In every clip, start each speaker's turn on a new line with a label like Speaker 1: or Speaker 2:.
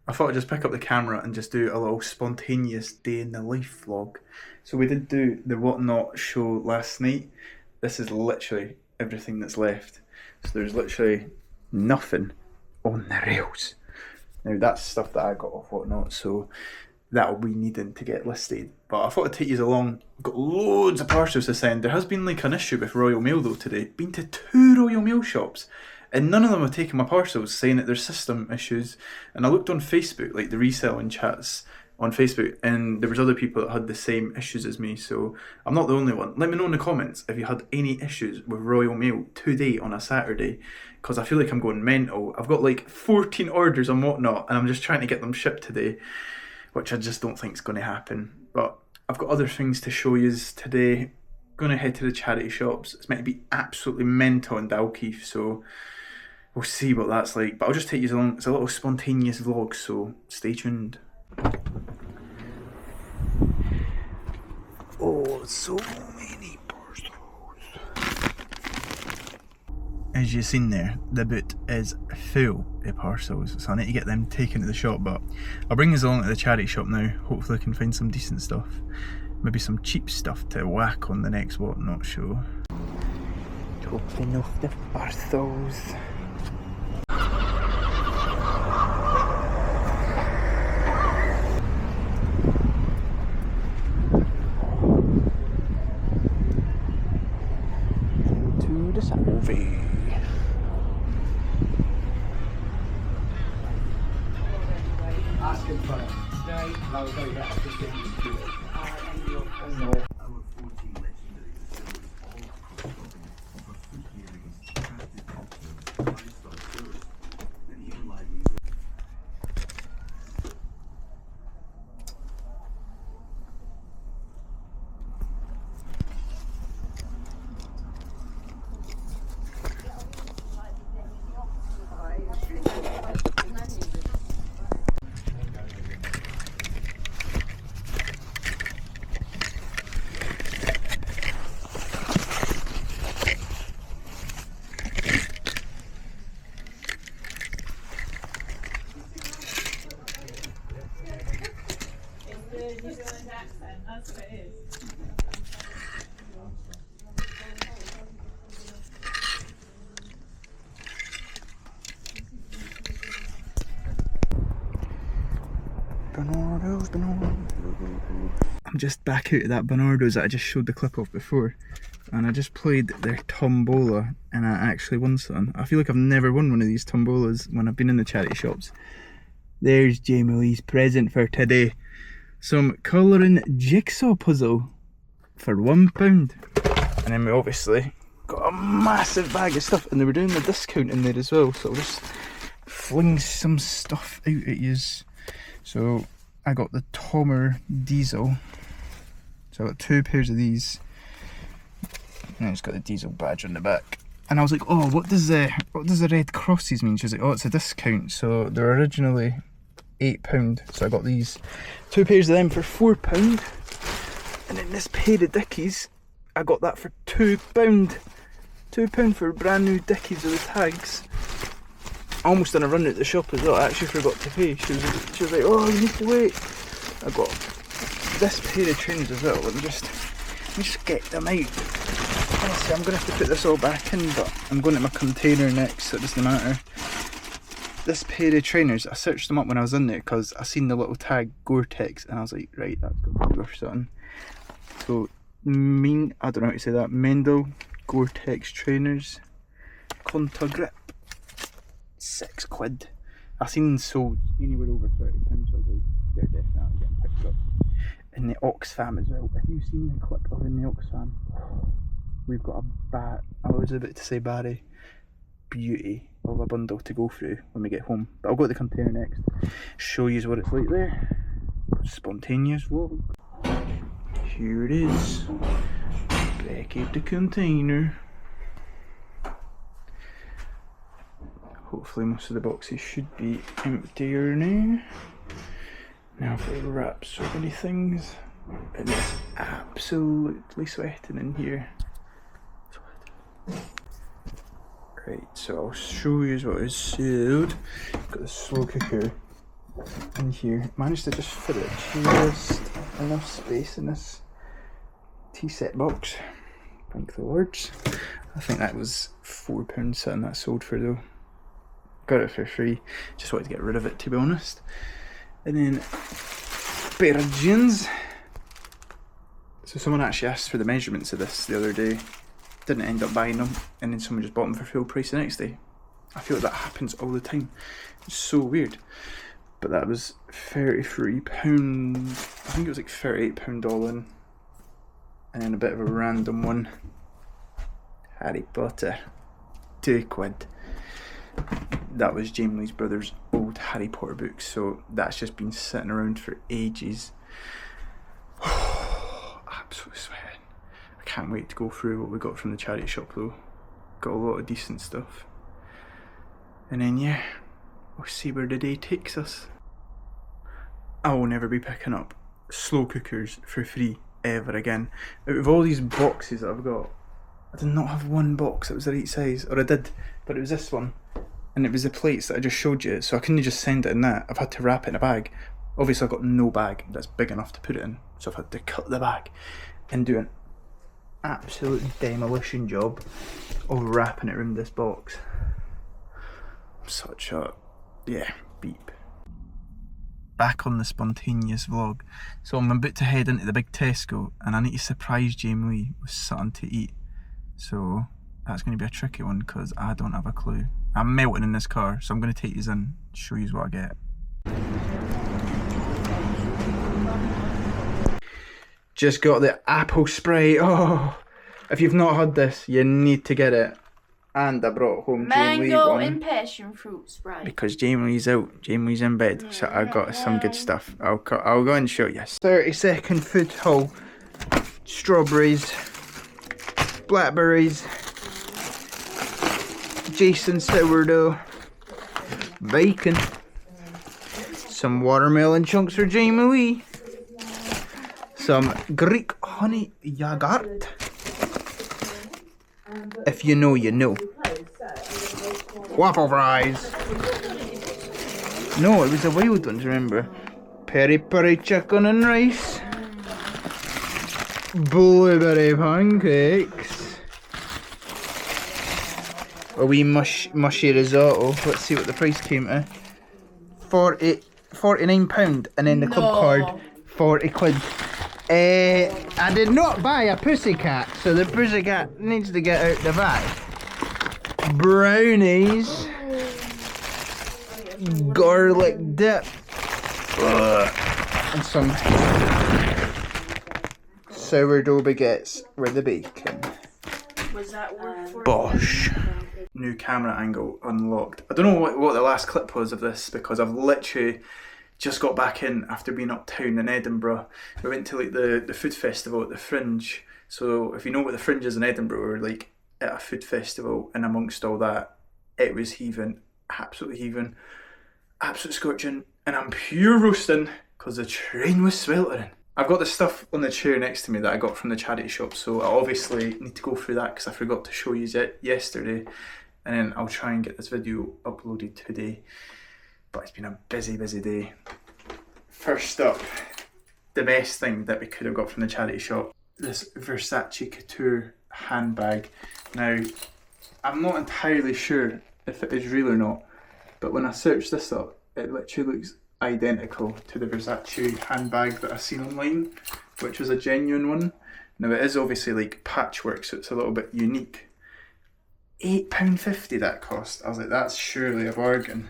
Speaker 1: I thought I'd just pick up the camera and just do a little spontaneous day in the life vlog. So we did do the Whatnot show last night. This is literally everything that's left. So there's literally nothing on the rails. Now that's stuff that I got off Whatnot, so that'll be needing to get listed. But I thought I'd take you along. I've got loads of parcels to send. There has been like an issue with Royal Mail though today. Been to 2 Royal Mail shops and none of them have taken my parcels, saying that there's system issues. And I looked on Facebook, like the reselling chats on Facebook, and there was other people that had the same issues as me, so I'm not the only one. Let me know in the comments if you had any issues with Royal Mail today on a Saturday, because I feel like I'm going mental. I've got like 14 orders on Whatnot and I'm just trying to get them shipped today, which I just don't think is going to happen. But I've got other things to show you today. Going to head to the charity shops. It's meant to be absolutely mental in Dalkeith, so we'll see what that's like. But I'll just take you along. It's a little spontaneous vlog, so stay tuned. Oh, so many parcels. As you've seen there, the boot is full of parcels, so I need to get them taken to the shop, but I'll bring these along to the charity shop now. Hopefully I can find some decent stuff. Maybe some cheap stuff to whack on the next Whatnot show. Dropping off the parcels. To the Salvie. Asking for it. Right, I was like, that's just getting used to it. No. Our 14 legendary distillers all offer food hearings, crafted cocktails, 5-star tours, and even live music.
Speaker 2: New Zealand accent, that's what it is.
Speaker 1: Bernardo's. I'm just back out of that Bernardo's that I just showed the clip of before, and I just played their tombola and I actually won something. I feel like I've never won one of these tombolas when I've been in the charity shops. There's Jamie Lee's present for today. Some colouring jigsaw puzzle for £1. And then we obviously got a massive bag of stuff, and they were doing the discount in there as well, so I'll just fling some stuff out at yous. So I got the Tomer Diesel, so I got 2 pairs of these, and it's got the diesel badge on the back. And I was like, oh, what does the red crosses mean? She was like, oh, it's a discount. So they're originally £8, so I got these 2 pairs of them for £4, and then this pair of Dickies, I got that for £2. £2 for brand new Dickies with the tags. I almost done a run at the shop as well. I actually forgot to pay. She was like, oh, you need to wait. I got this pair of trainers as well. Let me just get them out. Honestly, I'm going to have to put this all back in, but I'm going to my container next, so it doesn't matter. This pair of trainers, I searched them up when I was in there because I seen the little tag Gore-Tex, and I was like, right, that's going to be worth something. So, I don't know how to say that, Mendel Gore-Tex trainers, Conta Grip, £6. I seen sold anywhere over £30, so I was like, they're definitely getting picked up. In the Oxfam as well. Have you seen the clip of in the Oxfam? We've got I was about to say Barry, beauty of a bundle to go through when we get home. But I'll go to the container next, show you what it's like there. Spontaneous vlog. Here it is, back at the container. Hopefully most of the boxes should be emptier now. Now I've got to wrap so many things, and it's absolutely sweating in here. Right, so I'll show you what is sold. Got the slow cooker, in here. Managed to just fit it just enough space in this tea set box. Thank the Lords. I think that was £4 something that sold for though. Got it for free. Just wanted to get rid of it, to be honest. And then pair of jeans. So someone actually asked for the measurements of this the other day. Didn't end up buying them, and then someone just bought them for full price the next day. I feel like that happens all the time. It's so weird. But that was £33. I think it was like £38 all in. And then a bit of a random one. Harry Potter. £2. That was Jamie Lee's brother's old Harry Potter book, so that's just been sitting around for ages. Absolutely sweating. I can't wait to go through what we got from the charity shop though. Got a lot of decent stuff. And then yeah, we'll see where the day takes us. I will never be picking up slow cookers for free ever again. Out of all these boxes that I've got, I did not have one box that was the right size, or I did, but it was this one. And it was the plates that I just showed you, so I couldn't just send it in that. I've had to wrap it in a bag. Obviously I've got no bag that's big enough to put it in, so I've had to cut the bag and do an absolute demolition job of wrapping it around this box. Such a, yeah, beep. Back on the spontaneous vlog. So I'm about to head into the big Tesco and I need to surprise Jamie Lee with something to eat. So that's going to be a tricky one because I don't have a clue. I'm melting in this car, so I'm going to take these in, show you what I get. Just got the apple spray. Oh, if you've not had this, you need to get it. And I brought home Jamie Lee
Speaker 3: mango
Speaker 1: one
Speaker 3: and passion fruit spray.
Speaker 1: because Jamie Lee's out. Jamie Lee's in bed, so I got some good stuff. I'll go and show you. 30-second food haul. Strawberries, blackberries, Jason sourdough, bacon, some watermelon chunks for Jamie Lee, some Greek honey yogurt. If you know, you know. Waffle fries. No, it was the wild ones, remember? Peri peri chicken and rice. Blueberry pancakes. A wee mushy risotto. Let's see what the price came to. £49, and then the club card, 40 quid. I did not buy a pussycat, so the pussycat needs to get out the bag. Brownies, garlic dip, and some sourdough baguettes with the bacon.
Speaker 3: Was that work for
Speaker 1: Bosh. New camera angle unlocked. I don't know what the last clip was of this because I've literally just got back in after being uptown in Edinburgh. We went to like the food festival at the Fringe. So if you know what the Fringe is in Edinburgh, we're like at a food festival, and amongst all that, it was heaving, absolutely scorching, and I'm pure roasting because the train was sweltering. I've got the stuff on the chair next to me that I got from the charity shop, so I obviously need to go through that because I forgot to show you it yesterday, and then I'll try and get this video uploaded today. But it's been a busy day. First up, the best thing that we could have got from the charity shop, this Versace Couture handbag. Now, I'm not entirely sure if it is real or not, but when I searched this up, it literally looks identical to the Versace handbag that I've seen online, which was a genuine one. Now it is obviously like patchwork, so it's a little bit unique. £8.50 that cost. I was like, that's surely a bargain.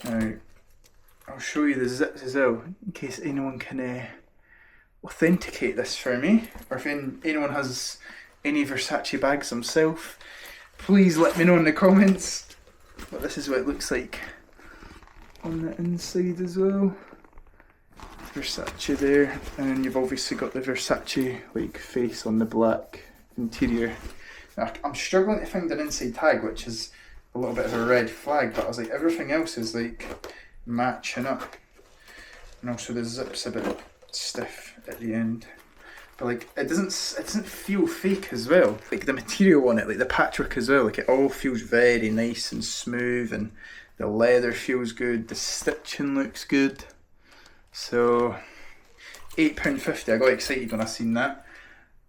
Speaker 1: Now, I'll show you the zips as well, in case anyone can authenticate this for me, or if anyone has any Versace bags themselves, please let me know in the comments. But this is what it looks like on the inside as well. Versace there, and then you've obviously got the Versace like face on the black interior. Now, I'm struggling to find an inside tag, which is a little bit of a red flag, but I was like, everything else is like matching up, and also the zip's a bit stiff at the end, but like it doesn't feel fake as well. Like the material on it, like the patchwork as well, like it all feels very nice and smooth, and The leather feels good, the stitching looks good. So £8.50, I got excited when I seen that.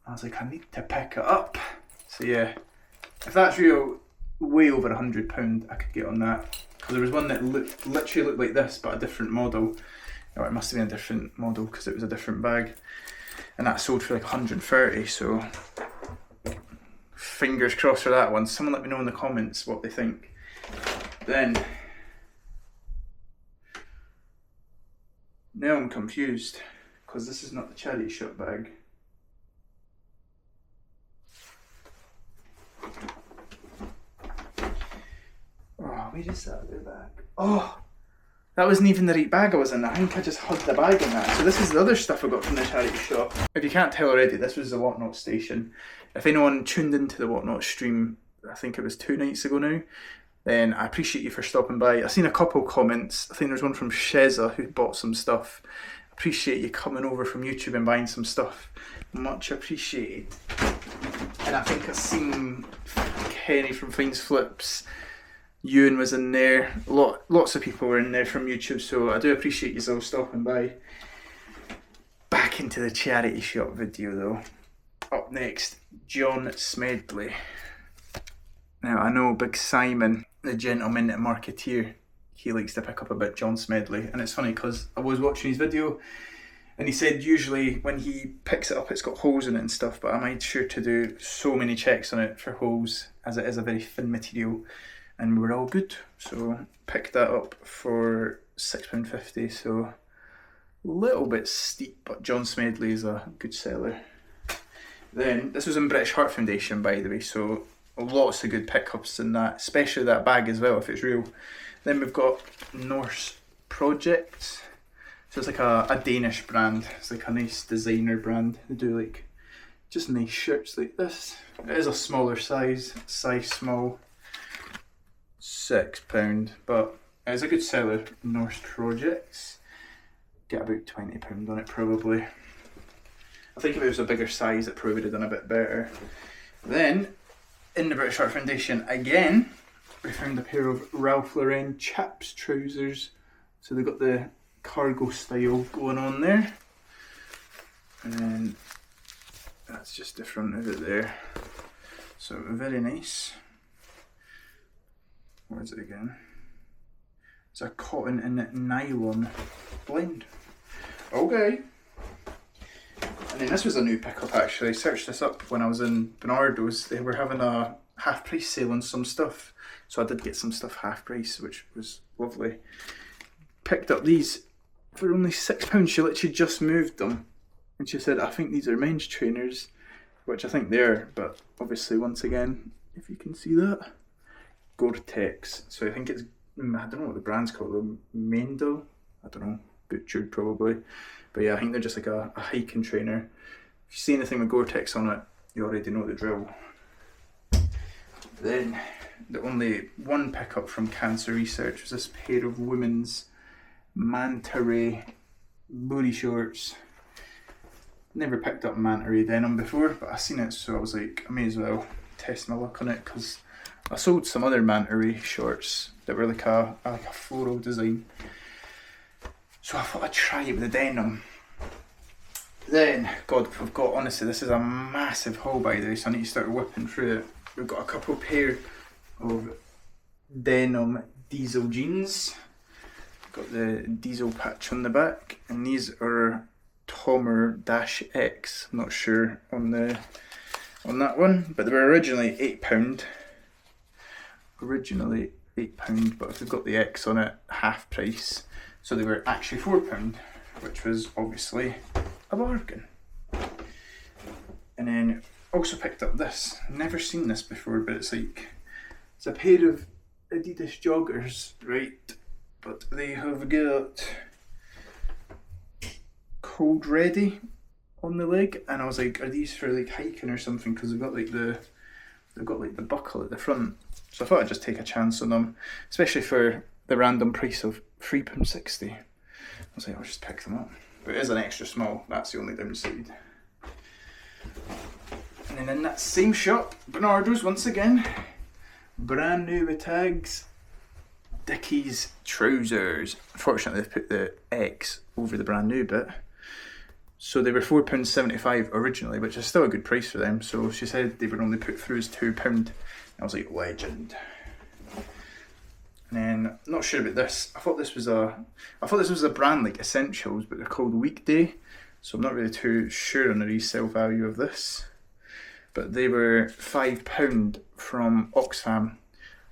Speaker 1: I was like, I need to pick it up. So yeah, if that's real, way over £100 I could get on that. Because there was one that literally looked like this, but a different model. Or it must have been a different model because it was a different bag. And that sold for like 130, so fingers crossed for that one. Someone let me know in the comments what they think. Then, now I'm confused, because this is not the charity shop bag. Oh, where is that other bag? Oh, that wasn't even the right bag I was in. I think I just hugged the bag in that. So this is the other stuff I got from the charity shop. If you can't tell already, this was the Whatnot station. If anyone tuned into the Whatnot stream, I think it was 2 nights ago now, then I appreciate you for stopping by. I've seen a couple comments. I think there's one from Sheza who bought some stuff. Appreciate you coming over from YouTube and buying some stuff. Much appreciated. And I think I've seen Kenny from Fines Flips. Ewan was in there. Lots of people were in there from YouTube, so I do appreciate you all stopping by. Back into the charity shop video though. Up next, John Smedley. Now I know Big Simon, the gentleman at Marketeer, he likes to pick up a bit John Smedley, and it's funny because I was watching his video and he said usually when he picks it up it's got holes in it and stuff, but I made sure to do so many checks on it for holes as it is a very thin material, and we were all good. So picked that up for £6.50, so a little bit steep, but John Smedley is a good seller. Then this was in British Heart Foundation, by the way, so lots of good pickups in that, especially that bag as well if it's real. Then we've got Norse Projects. So it's like a Danish brand. It's like a nice designer brand. They do like just nice shirts like this. It is a smaller size small. £6, but it's a good seller. Norse Projects. Get about £20 on it probably. I think if it was a bigger size it probably would have done a bit better. Then in the British Heart Foundation again, we found a pair of Ralph Lauren chaps trousers. So they've got the cargo style going on there. And then that's just the front of it there. So very nice. What is it again? It's a cotton and nylon blend. Okay. And then this was a new pickup actually. I searched this up when I was in Bernardo's. They were having a half price sale on some stuff. So I did get some stuff half price, which was lovely. Picked up these for only £6. She literally just moved them. And she said, I think these are men's trainers, which I think they are. But obviously, once again, if you can see that, Gore-Tex. So I think it's, I don't know what the brand's called, Mendel? I don't know, butchered probably. But yeah, I think they're just like a hiking trainer. If you see anything with Gore-Tex on it, you already know the drill. Then, the only one pickup from Cancer Research was this pair of women's manta ray booty shorts. Never picked up manta ray denim before, but I seen it, so I was like, I may as well test my luck on it, because I sold some other manta ray shorts that were like a floral design. So I thought I'd try it with the denim. Then, God, we've got, honestly, this is a massive haul by the way, so I need to start whipping through it. We've got a couple pair of denim diesel jeans. Got the diesel patch on the back, and these are Tomer-X. I'm not sure on that one, but they were originally £8. Originally £8, but if they've got the X on it, half price. So they were actually £4, which was obviously a bargain. And then also picked up this. Never seen this before, but it's a pair of Adidas joggers, right? But they have got cold ready on the leg, and I was like, are these for like hiking or something? Because they've got like the buckle at the front. So I thought I'd just take a chance on them, especially for the random price of £3.60. I was like, I'll just pick them up. But it is an extra small, that's the only downside. And then in that same shop, Bernardo's once again, brand new with tags. Dickies trousers. Unfortunately, they've put the X over the brand new bit. So they were £4.75 originally, which is still a good price for them. So she said they were only put through as £2. I was like, legend. And then, I'm not sure about this. I thought this was a brand like Essentials, but they're called Weekday. So I'm not really too sure on the resale value of this. But they were £5 from Oxfam.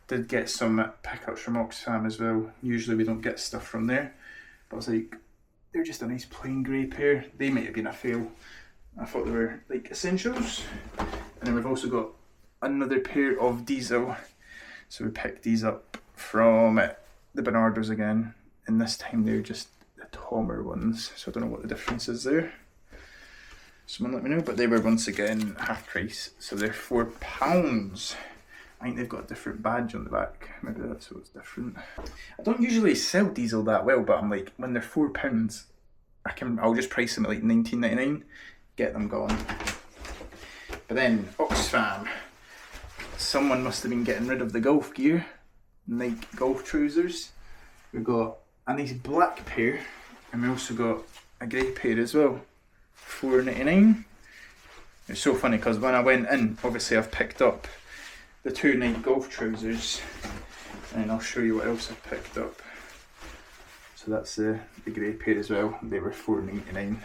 Speaker 1: Did get some pickups from Oxfam as well. Usually we don't get stuff from there. But I was like, they're just a nice plain grey pair. They might have been a fail. I thought they were like Essentials. And then we've also got another pair of Diesel. So we picked these up from the Bernardos again. And this time they're just the Tomer ones. So I don't know what the difference is there. Someone let me know. But they were once again half price. So they're £4. I think they've got a different badge on the back. Maybe that's what's different. I don't usually sell Diesel that well, but I'm like, when they're £4, I'll just price them at like $19.99, get them gone. But then Oxfam, someone must have been getting rid of the golf gear, Nike golf trousers. We've got a nice black pair, and we also got a grey pair as well, $4.99. It's so funny because when I went in, obviously I've picked up the 2 Nike golf trousers, and I'll show you what else I've picked up. So that's the grey pair as well. They were $4.99.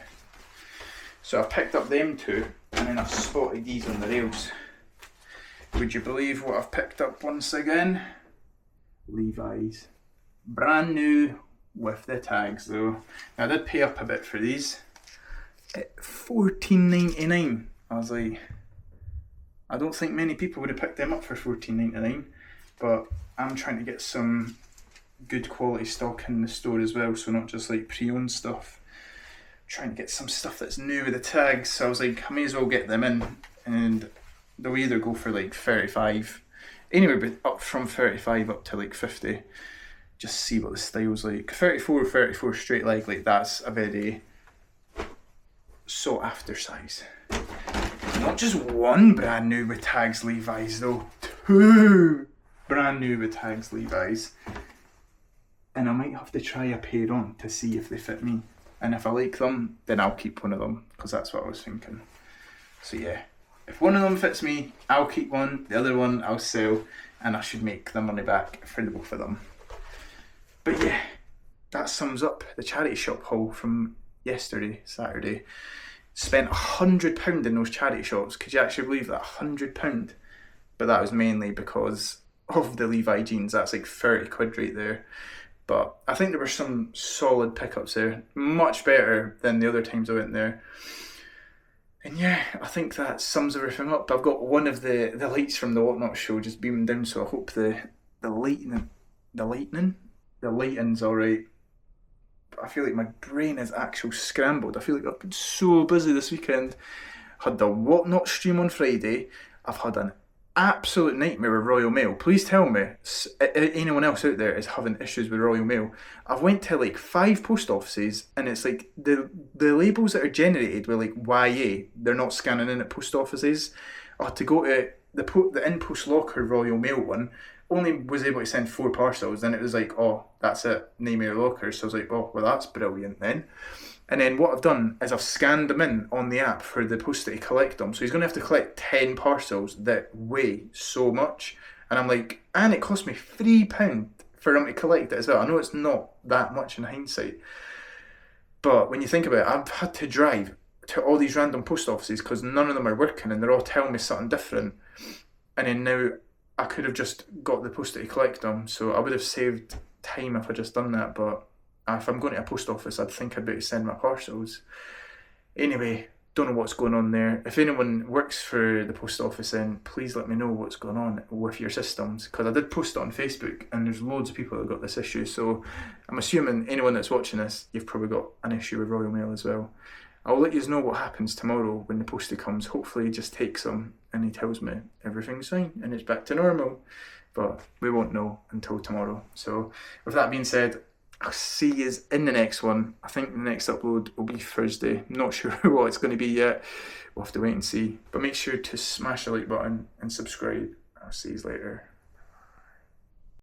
Speaker 1: So I picked up them 2, and then I've spotted these on the rails. Would you believe what I've picked up once again? Levi's. Brand new with the tags though. Now I did pay up a bit for these. At $14.99. I was like, I don't think many people would have picked them up for $14.99, but I'm trying to get some good quality stock in the store as well, so not just like pre-owned stuff. I'm trying to get some stuff that's new with the tags, so I was like, I may as well get them in, and they'll either go for like 35, anywhere but up from 35 up to like 50, just see what the style's like. 34 straight leg, like that's a very sought after size. Not just one brand new with tags Levi's though, 2 brand new with tags Levi's. And I might have to try a pair on to see if they fit me. And if I like them, then I'll keep one of them, because that's what I was thinking. So yeah, if one of them fits me, I'll keep one, the other one I'll sell, and I should make the money back for the both of them. But yeah, that sums up the charity shop haul from yesterday, Saturday. Spent £100 in those charity shops. Could you actually believe that? £100? But that was mainly because of the Levi jeans. That's like 30 quid right there. But I think there were some solid pickups there. Much better than the other times I went there. And yeah, I think that sums everything up. I've got one of the lights from the Whatnot show just beaming down, so I hope the lighting's alright. I feel like my brain is actually scrambled. I feel like I've been so busy this weekend. Had the Whatnot stream on Friday. I've had an absolute nightmare with Royal Mail. Please tell me anyone else out there is having issues with Royal Mail. I've went to like 5 post offices, and it's like the labels that are generated were like YA. They're not scanning in at post offices. I had to go to the in-post locker Royal Mail one. Only was able to send 4 parcels, then it was like, oh, that's it, name your locker. So I was like, oh, well, that's brilliant then. And then what I've done is I've scanned them in on the app for the poster to collect them. So he's going to have to collect 10 parcels that weigh so much. And I'm like, and it cost me £3 for him to collect it as well. I know it's not that much in hindsight, but when you think about it, I've had to drive to all these random post offices because none of them are working and they're all telling me something different. And then now I could have just got the poster to collect them, so I would have saved time if I just done that. But if I'm going to a post office, I'd think I'd better send my parcels. Anyway, don't know what's going on there. If anyone works for the post office, then please let me know what's going on with your systems, because I did post it on Facebook and there's loads of people that got this issue. So I'm assuming anyone that's watching this, you've probably got an issue with Royal Mail as well. I'll let you know what happens tomorrow when the postie comes. Hopefully he just takes them and he tells me everything's fine and it's back to normal. But we won't know until tomorrow. So with that being said, I'll see you in the next one. I think the next upload will be Thursday. Not sure what it's going to be yet. We'll have to wait and see. But make sure to smash the like button and subscribe. I'll see you later.